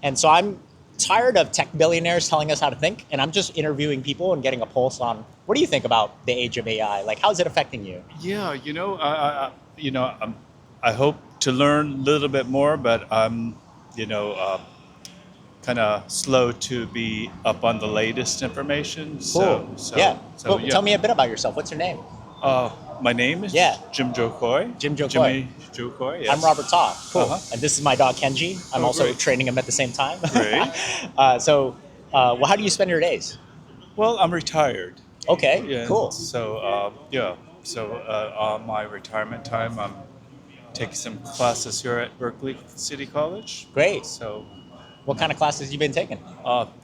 And so I'm tired of tech billionaires telling us how to think, and I'm just interviewing people and getting a pulse on what do you think about the age of AI? Like, how's it affecting you? Yeah, I hope to learn a little bit more, but I'm, you know, kind of slow to be up on the latest information. Cool. Yeah. Well, Yeah. tell me a bit about yourself. What's your name? My name Yeah. is Jim Joe Coy. Jim Joe Coy. Jimmy Joe Coy. I'm Yes. Robert Ta. Uh Cool. huh. And this is my dog Kenji. I'm Oh, also great. training him at the same time. Great. Well, how do you spend your days? Well, I'm retired. Okay. Yeah. Cool. Yeah. On my retirement time, I'm taking some classes here at Berkeley City College. Great. So, What kind of classes you been taking?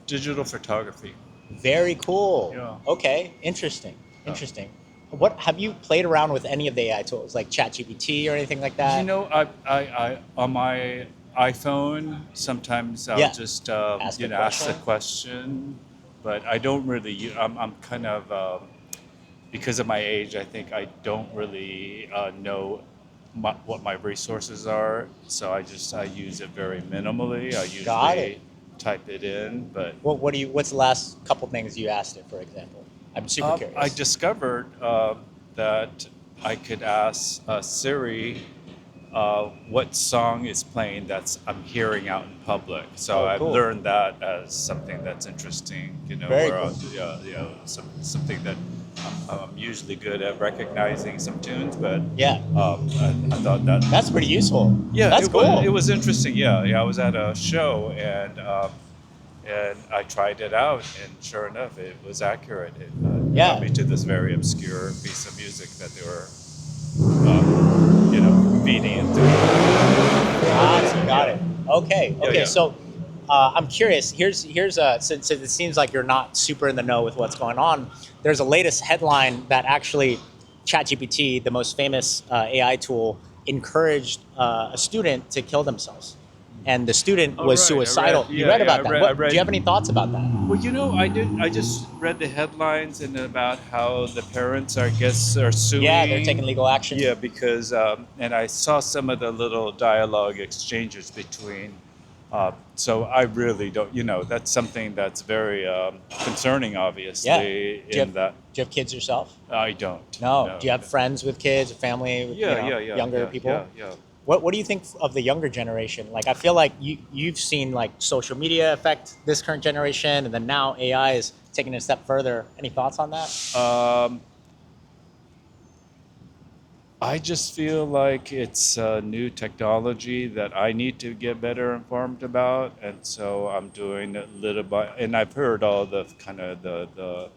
digital photography. Very cool. Yeah. Okay. Interesting. Uh, Interesting. What have you played around with any of the AI tools like ChatGPT or anything like You that? know, I on my iPhone sometimes I'll Yeah. just Ask a ask the question. question, but I don't really. I'm kind of because of my age. I think I don't really know what my resources are, so I use it very minimally. I Got it. usually type it in, but What's the last couple things you asked it, for example? I'm super I curious. discovered that I could ask Siri what song is playing that's I'm hearing out in public. So Oh, I've cool. learned that as something that's interesting. Very Where cool. something that I'm usually good at recognizing some tunes, but Yeah. I thought that That's pretty useful. yeah, That's it cool. was interesting. Yeah. I was at a show and I tried it out, and sure enough, it was accurate. It brought Yeah. me to this very obscure piece of music that they were, feeding into. Got Yeah, it. Okay. yeah, Okay. yeah. So I'm curious. Here's since it seems like you're not super in the know with what's going on. There's a latest headline that actually ChatGPT, the most famous AI tool, encouraged a student to kill themselves, and the student All was right, I read. suicidal. You Yeah, read yeah, about that? I What do you read. have any thoughts about that? Well, I did. I just read the headlines and about how the parents, I guess, are Yeah, they're taking suing. legal action. Yeah, because and I saw some of the little dialogue exchanges between. So I really don't. That's something that's very concerning, Yeah. obviously. Do you In have that do you have kids yourself? I don't. No. No. Do you have No. friends with kids, family with Yeah, yeah, yeah, younger yeah, people? yeah, yeah. What do you think of the younger generation? Like I feel like you've seen like social media affect this current generation, and then now AI is taking it a step further. Any thoughts on that? Um, I just feel like it's a new technology that I need to get better informed about, and so I'm doing a little bit. And I've heard all the kind of the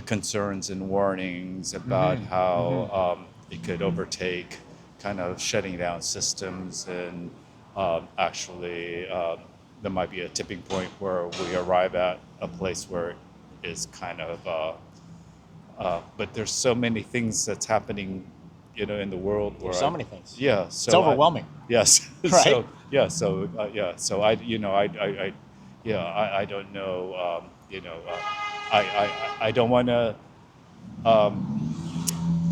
concerns and warnings about Mm-hmm. Mm-hmm. how it could overtake, kind of shutting down systems, and actually there might be a tipping point where we arrive at a place where it is kind of but there's so many things that's happening, in the world There's where so many things. yeah, It's so overwhelming, yes, right? so I don't know, I don't want to,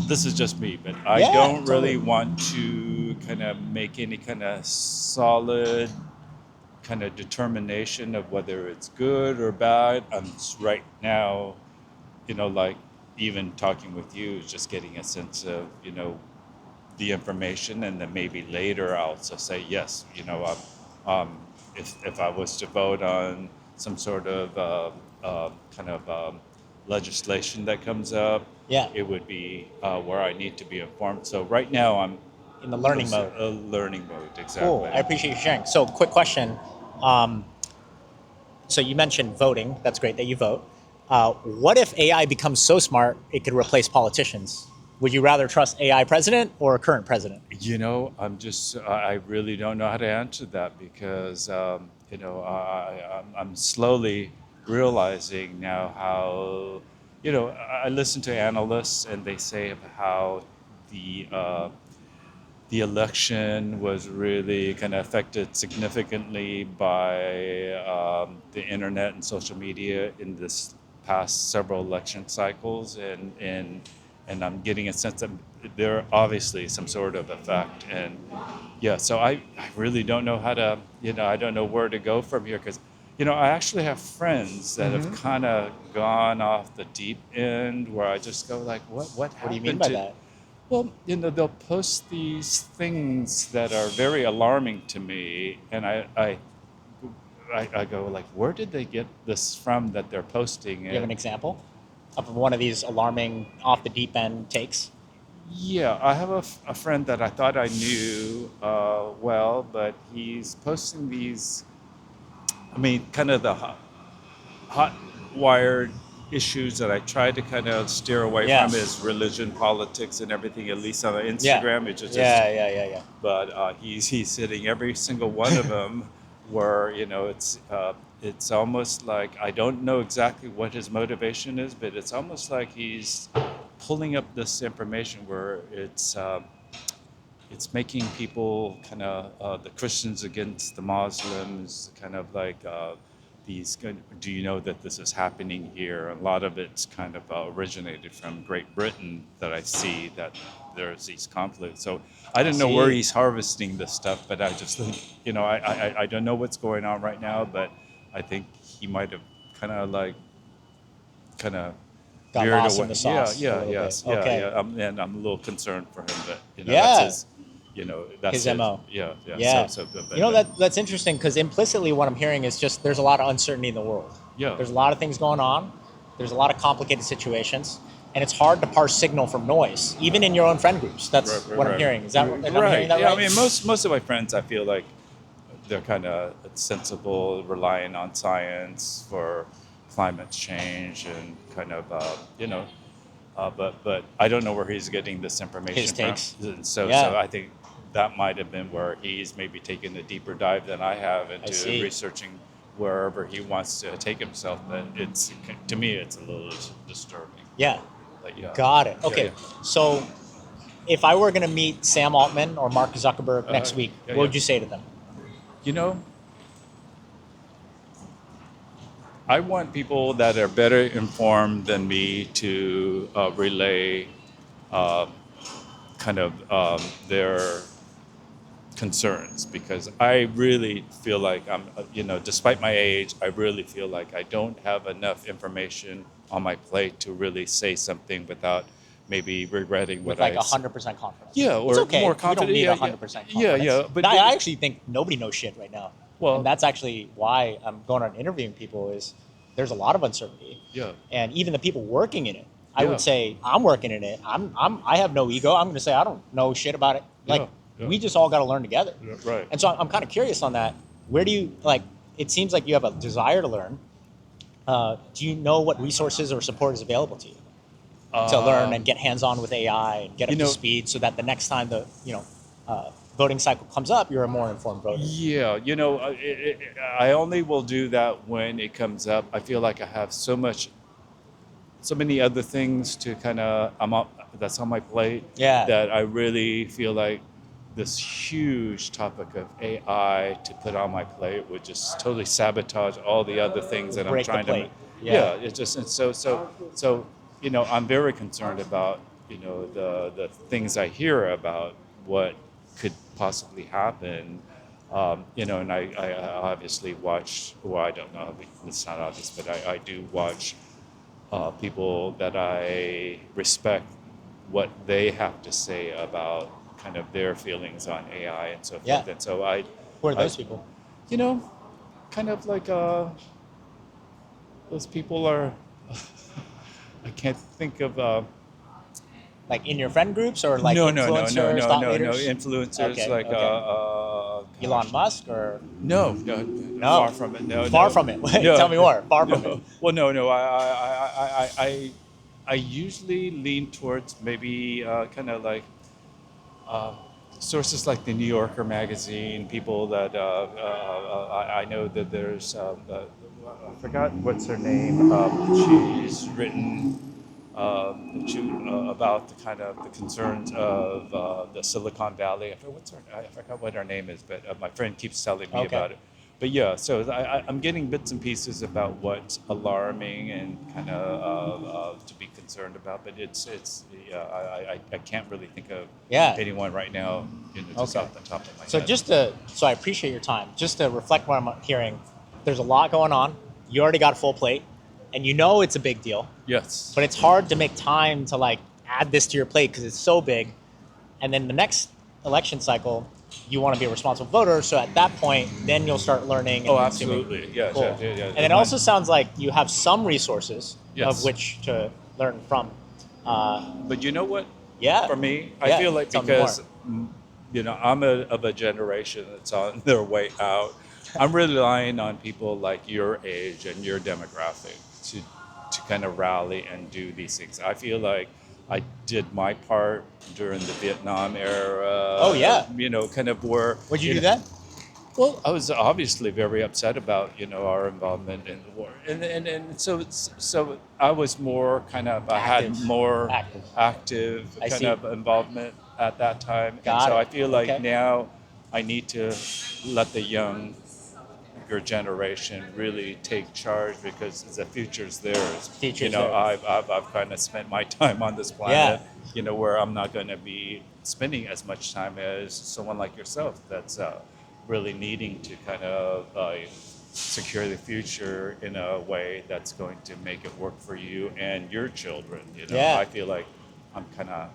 this is just me, but I Yeah, don't really totally. want to kind of make any kind of solid kind of determination of whether it's good or bad. Right now, like even talking with you is just getting a sense of, the information, and then maybe later I'll just say yes. If I was to vote on some sort of kind of legislation that comes up, Yeah, it would be where I need to be informed. So right now I'm in the learning mode. a learning mode Cool. exactly. I appreciate you sharing. So, quick question. Um, so you mentioned voting. That's great that you vote. What if AI becomes so smart it could replace politicians? Would you rather trust AI president or a current president? I really don't know how to answer that because, I'm slowly realizing now how, I listen to analysts and they say of how the, uh, the election was really kind of affected significantly by the internet and social media in this past several election cycles, and and I'm getting a sense that there obviously some sort of effect. And yeah, so I really don't know how to, I don't know where to go from here because, I actually have friends that have kind of gone off the deep end where I just go like, what What do you mean happened by to? that? Well, they'll post these things that are very alarming to me, and I go like, where did they get this from that they're posting Do you have it? an example of one of these alarming off the deep end takes? Yeah, I have a friend that I thought I knew well, but he's posting these. I mean, kind of the hot wired issues that I try to kind of steer away Yeah. from is religion, politics, and everything. At least on Yeah. Instagram, it's just. Yeah. But he's hitting every single one of them, where it's almost like I don't know exactly what his motivation is, but it's almost like he's pulling up this information where it's making people kind of the Christians against the Muslims, kind of like these. Do you know that this is happening here? A lot of it's kind of originated from Great Britain that I see that there's these conflicts. So I don't know where see. he's harvesting this stuff, but I just think I don't know what's going on right now, but I think he might have kind of like kind of Got veered lost in away. the Yeah, sauce a yeah, little bit. yes, Okay. yeah. And I'm a little concerned for him, but that's Yeah. his, that's His his. MO. Yeah, yeah. Yeah. But, You know that's interesting because implicitly what I'm hearing is just there's a lot of uncertainty in the world. yeah, There's a lot of things going on. There's a lot of complicated situations, and it's hard to parse signal from noise, even in your own friend groups. That's what I'm hearing. Is that am I hearing right? that Yeah, right? I mean, most of my friends, I feel like they're kind of sensible, relying on science for climate change and kind of, but I don't know where he's getting this His information from. takes. So Yeah, I think that might have been where he's maybe taken a deeper dive than I have I into see. researching wherever he wants to take himself. But to me, it's a little disturbing. Yeah, Like, yeah, got it. yeah, Okay, so if I were going to meet Sam Altman or Mark Zuckerberg yeah, next week, yeah, what yeah. would you say to them? You know, I want people that are better informed than me to relay uh, kind of their concerns because I really feel like despite my age, I really feel like I don't have enough information on my plate to really say something without maybe regretting With what like I say. 100% confidence. Yeah, It's or okay. more You don't confident. need Yeah, yeah, 100% yeah, confidence. yeah. I actually think nobody knows shit right now. And Well, that's actually why I'm going on interviewing people is there's a lot of uncertainty. yeah, And even the people working in it, I yeah, would say I'm working in it. I have no ego. I'm going to say I don't know shit about it. Like yeah, yeah. we just all got to learn together. Right. And so I'm kind of curious on that. Where do you like? It seems like you have a desire to learn. Do you know what resources or support is available to you to learn and Um, get hands-on with AI and get you up to know, speed so that the next time the voting cycle comes up, you're a more informed voter? Yeah, I only will do that when it comes up. I feel like I have so many other things to kind of that's on my plate Yeah, that I really feel like this huge topic of AI to put on my plate would just totally sabotage all the other things that I'm break the trying to. plate. Yeah, Yeah, it's just and so I'm very concerned about the things I hear about what could possibly happen. And I obviously watch. Well, I don't know. It's not obvious, but I do watch people that I respect what they have to say about kind of their feelings on AI and so yeah. forth. And so I, Who are I those people? you know, kind of like those people are. I can't think of. Like in your friend groups or like No, influencers, thought no. leaders? Influencers Okay, like okay. Elon gosh. Musk or No, no? far from it. No, Far no, from it. Tell no, me more. Far from it. no. Well, no. I usually lean towards maybe kind of like uh, sources like the New Yorker magazine. People that I know that there's. I forgot what's her name. She's written about the kind of the concerns of the Silicon Valley. I forgot what her name is, but my friend keeps telling me Okay. about it. but yeah, so I'm getting bits and pieces about what's alarming and kind of to be concerned about, but it's yeah, I can't really think of Yeah. anyone right now, just Okay. off the top of my So head. so I appreciate your time. Just to reflect what I'm hearing, there's a lot going on. You already got a full plate, and you know it's a big deal, Yes. but it's hard to make time to like add this to your plate because it's so big. And then the next election cycle, you want to be a responsible voter. So at that point, then you'll start learning and Oh, consuming. absolutely. Yeah. Cool. Yeah. And it also sounds like you have some resources of Yes. which to learn from. But you know what? Yeah. For me, I Yeah. feel like Tell me more. because I'm of a generation that's on their way out. I'm relying on people like your age and your demographic to kind of rally and do these things. I feel like I did my part during the Vietnam era. Oh, yeah. Kind of where Would you you do know, that? well, I was obviously very upset about our involvement in the war, and so I was more kind of I had Active. more Active. active I kind see. of involvement at that time, and Got so it. I feel like Okay. now I need to let the younger generation really take charge because the future's theirs. Future's theirs. I've kind of spent my time on this planet, where I'm not going to be spending as much time as someone like yourself that's really needing to kind of secure the future in a way that's going to make it work for you and your children. Yeah. I feel like I'm kind of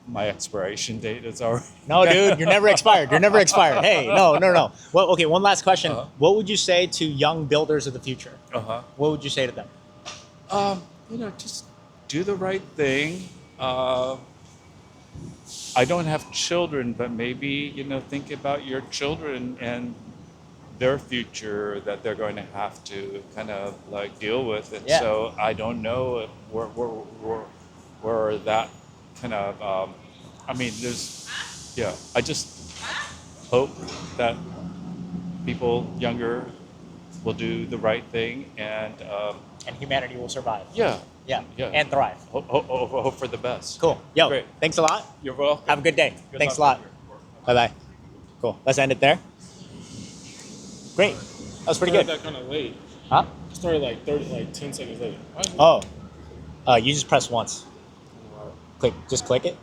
my expiration date is already. No, dude, you're never expired. You're never expired. Hey, no, no, no. Well, okay, one last question. Uh-huh. What would you say to young builders of the future? Uh-huh. What would you say to them? Just do the right thing. I don't have children, but maybe, think about your children and their future that they're going to have to kind of like deal with. And Yeah. so I don't know if where that kind of, I just hope that people younger will do the right thing and, And humanity will survive. yeah. Yeah. Yeah. And thrive. Hope for the best. Cool. Yo, Great. thanks a lot. You're welcome. Have a good day. Good Thanks a luck lot. with your work. Bye-bye. Cool. Let's end it there. Great. That was pretty Started good. that kind of late. Huh? Started like 10 seconds late. Oh. You just press once. Just click it.